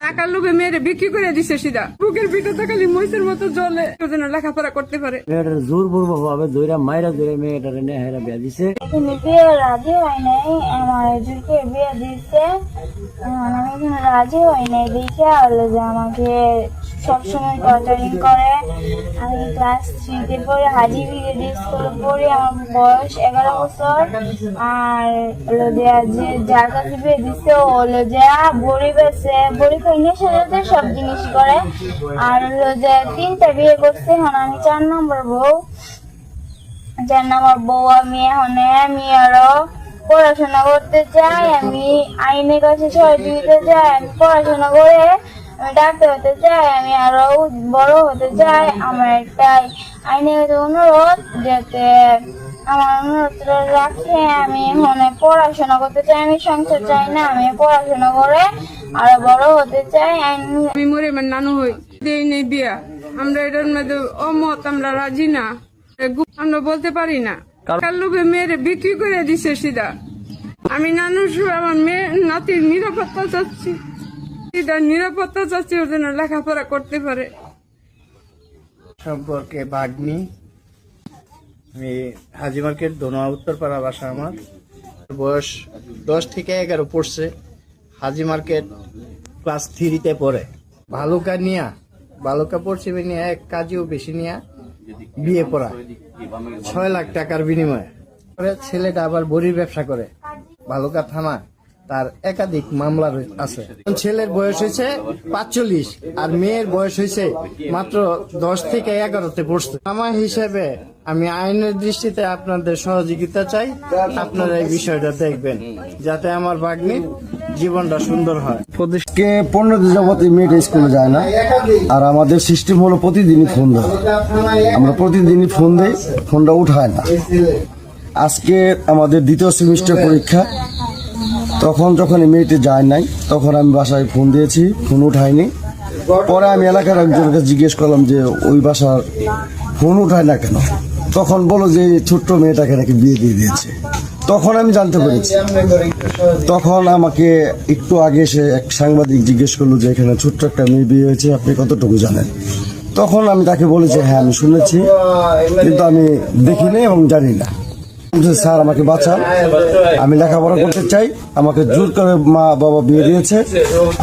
টাকার লোভে মেয়েরে বিক্রি করে দিছে সিধা। বুকের ভিতর খালি মহিষের মতো জ্বলে, যেন লেখাপড়া করতে পারে। মেয়েটার জোর পূর্ব ভাবে দইরা মাইরা ধরে মেয়েটার নেহারা বিয়া দিছে। এখানে বিয়ে রাজি হয় নাই, আমার জুকে বিয়ে দিচ্ছে। আমি এখানে রাজি হয় নাই দেখে হলো যে আমাকে সবসময় টর্চারিং করে। আমি ক্লাস 3-তে পড়ি, হাজি ব্রিগেড স্কুলে পড়ি। আমার বয়স 11 বছর। আর হলো যে যার কাছে বিয়ে দিচ্ছে ও হলো যে বড়ি বেছে, বড়ি খাইনের সাথে সব জিনিস করে। আর হলো যে 3টা বিয়ে করছে। এখন আমি 4 নম্বর বউ। আমি আমি আরো পড়াশোনা করতে চাই। আমি আইনের কাছে সহযোগিতা চাই। আমি পড়াশোনা করে আমি ডাক্তার হতে চাই। আমি আরো বড় হতে চাই। আমার একটাই আইনের কাছে অনুরোধ, যাতে আমার অনুরোধ রাখে। আমি মনে পড়াশোনা করতে চাই, আমি সংসার চাই না। আমি পড়াশোনা করে আরো বড় হতে চাই। আমি মরে আমার নানু হই, দেই নেই বিয়া। আমরা এটার মধ্যে অমত, আমরা রাজি না, আমরা বলতে পারি না। টাকার লোভে মেয়েরে বিক্রি করে দিছে সিধা। আমি নানু, আমার মেয়ে নাতির নিরাপত্তা চাচ্ছি, সিধা নিরাপত্তা চাচ্ছি, ওর জন্য লেখাপড়া করতে পারে। সম্পর্কে ভাগ্নি, আমি হাজি মার্কেট ধনোয়া উত্তরপাড়া বাসা। আমার বয়স 10 থেকে 11 পড়ছে। হাজি মার্কেট ক্লাস 3-তে পড়ে। বালুকা পড়ছে নিয়ে এক কাজেও বেশি নিয়ে বিয়ে পড়া 6 লাখ টাকার বিনিময়ে। ছেলেটা আবার বড়ির ব্যবসা করে। বালুকা থানা তার একাধিক মামলা আছে। ছেলের বয়স হয়েছে 45 আর মেয়ের বয়স হয়েছে মাত্র 10 থেকে 11-তে পড়ছে। আমার হিসেবে আমি আইনের দৃষ্টিতে আপনাদের সহযোগিতা চাই। আপনারা এই বিষয়টা দেখবেন যাতে আমার ভাগ্নির জীবনটা সুন্দর হয়। 15 দিন যাবত এই মেয়েটা স্কুলে যায় না। আর আমাদের সিস্টেম হলো প্রতিদিনই ফোন দেয়। আমরা প্রতিদিনই ফোন দেই, ফোনটা উঠায় না। আজকে আমাদের 2য় সেমিস্টার পরীক্ষা, তখন যখন এই মেয়েটি যায় নাই, তখন আমি বাসায় ফোন দিয়েছি, ফোন উঠায়নি। পরে আমি এলাকার একজনকে জিজ্ঞেস করলাম যে ওই বাসার ফোন উঠায় না কেন। তখন বলো যে ছোট্ট মেয়েটাকে নাকি বিয়ে দিয়ে দিয়েছে। তখন আমি জানতে পেরেছি। তখন আমাকে একটু আগে এসে এক সাংবাদিক জিজ্ঞেস করলো যে এখানে ছোট্ট একটা মেয়ে বিয়ে হয়েছে, আপনি কতটুকু জানেন। তখন আমি তাকে বলেছি হ্যাঁ আমি শুনেছি, কিন্তু আমি দেখিনি এবং জানি না। স্যার আমাকে বাঁচান, আমি লেখাপড়া করতে চাই। আমাকে জোর করে মা বাবা বিয়ে দিয়েছে,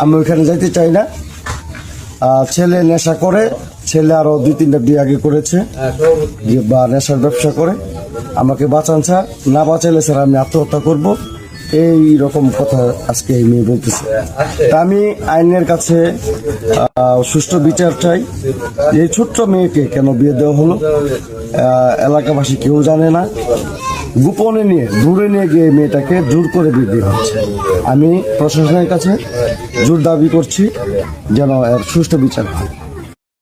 আমি ওইখানে যাইতে চাই না। ছেলে নেশা করে, ছেলে আরো 2-3টা বিয়ে আগে করেছে বা নেশার ব্যবসা করে। আমাকে বাঁচান স্যার, না বাঁচাইলে স্যার আমি আত্মহত্যা করব। এই রকম কথা আজকে এই মেয়ে বলতেছে। তা আমি আইনের কাছে সুষ্ঠু বিচার চাই। এই ছোট্ট মেয়েকে কেন বিয়ে দেওয়া হলো এলাকাবাসী কেউ জানে না। গোপনে নিয়ে দূরে নিয়ে গিয়ে মেয়েটাকে জোর করে বিয়ে দেওয়া হচ্ছে। আমি প্রশাসনের কাছে জোর দাবি করছি যেন এর সুষ্ঠু বিচার হয়।